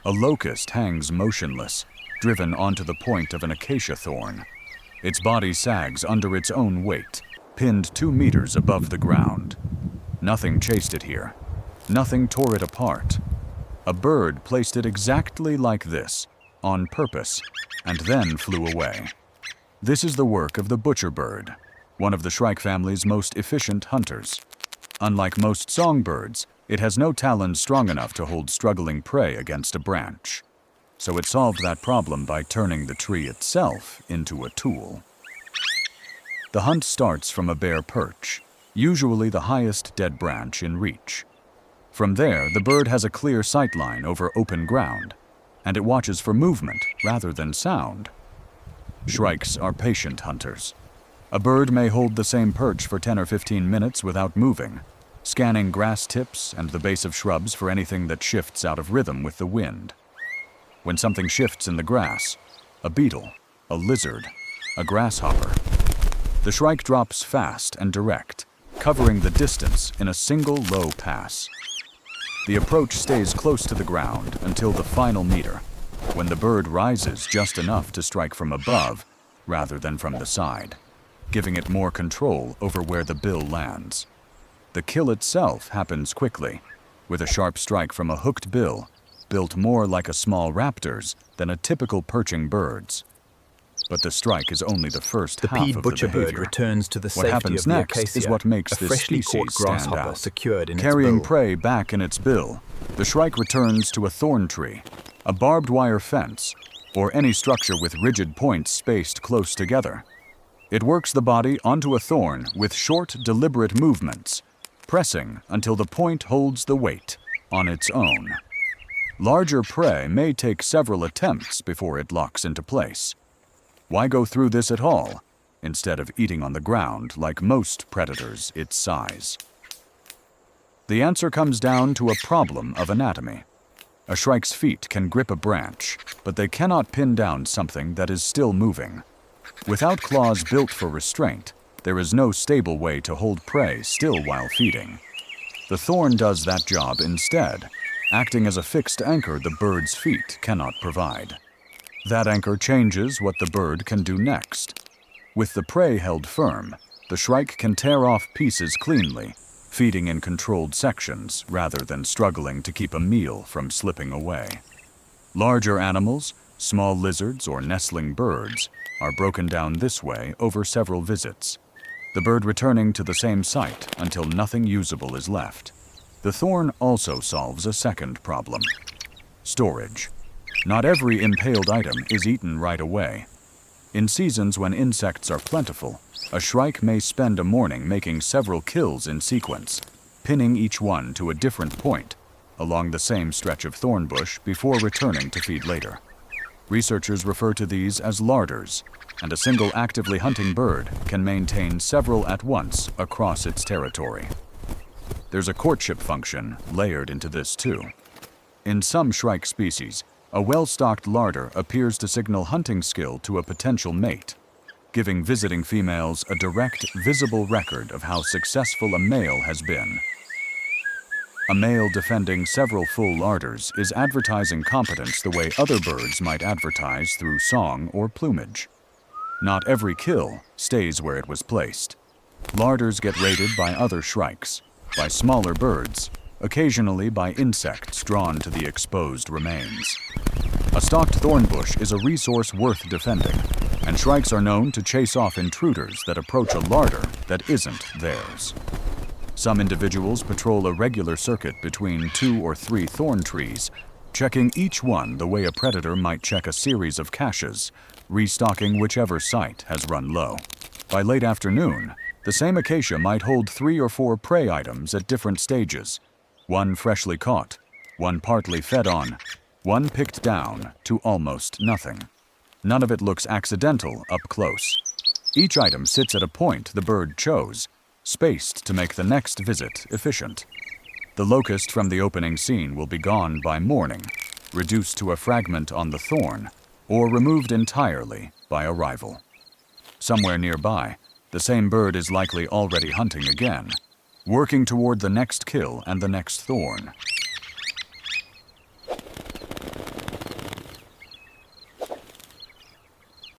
A locust hangs motionless, driven onto the point of an acacia thorn. Its body sags under its own weight, pinned 2 meters above the ground. Nothing chased it here. Nothing tore it apart. A bird placed it exactly like this, on purpose, and then flew away. This is the work of the butcherbird, one of the shrike family's most efficient hunters. Unlike most songbirds, it has no talons strong enough to hold struggling prey against a branch. So it solved that problem by turning the tree itself into a tool. The hunt starts from a bare perch, usually the highest dead branch in reach. From there, the bird has a clear sightline over open ground, and it watches for movement rather than sound. Shrikes are patient hunters. A bird may hold the same perch for 10 or 15 minutes without moving, scanning grass tips and the base of shrubs for anything that shifts out of rhythm with the wind. When something shifts in the grass, a beetle, a lizard, a grasshopper, the shrike drops fast and direct, covering the distance in a single low pass. The approach stays close to the ground until the final meter, when the bird rises just enough to strike from above rather than from the side, giving it more control over where the bill lands. The kill itself happens quickly, with a sharp strike from a hooked bill, built more like a small raptor's than a typical perching bird's. But the strike is only the first half of the behavior. Returns to the What happens next is what makes this species stand out. Carrying prey back in its bill, the shrike returns to a thorn tree, a barbed wire fence, or any structure with rigid points spaced close together. It works the body onto a thorn with short, deliberate movements, pressing until the point holds the weight on its own. Larger prey may take several attempts before it locks into place. Why go through this at all, instead of eating on the ground like most predators its size? The answer comes down to a problem of anatomy. A shrike's feet can grip a branch, but they cannot pin down something that is still moving. Without claws built for restraint, there is no stable way to hold prey still while feeding. The thorn does that job instead, acting as a fixed anchor the bird's feet cannot provide. That anchor changes what the bird can do next. With the prey held firm, the shrike can tear off pieces cleanly, feeding in controlled sections rather than struggling to keep a meal from slipping away. Larger animals, small lizards or nestling birds, are broken down this way over several visits, the bird returning to the same site until nothing usable is left. The thorn also solves a second problem: storage. Not every impaled item is eaten right away. In seasons when insects are plentiful, a shrike may spend a morning making several kills in sequence, pinning each one to a different point along the same stretch of thorn bush before returning to feed later. Researchers refer to these as larders, and a single actively hunting bird can maintain several at once across its territory. There's a courtship function layered into this too. In some shrike species, a well-stocked larder appears to signal hunting skill to a potential mate, giving visiting females a direct, visible record of how successful a male has been. A male defending several full larders is advertising competence the way other birds might advertise through song or plumage. Not every kill stays where it was placed. Larders get raided by other shrikes, by smaller birds, occasionally by insects drawn to the exposed remains. A stalked thorn bush is a resource worth defending, and shrikes are known to chase off intruders that approach a larder that isn't theirs. Some individuals patrol a regular circuit between 2 or 3 thorn trees, checking each one the way a predator might check a series of caches, restocking whichever site has run low. By late afternoon, the same acacia might hold 3 or 4 prey items at different stages, one freshly caught, one partly fed on, one picked down to almost nothing. None of it looks accidental up close. Each item sits at a point the bird chose, spaced to make the next visit efficient. The locust from the opening scene will be gone by morning, reduced to a fragment on the thorn, or removed entirely by arrival. Somewhere nearby, the same bird is likely already hunting again, working toward the next kill and the next thorn.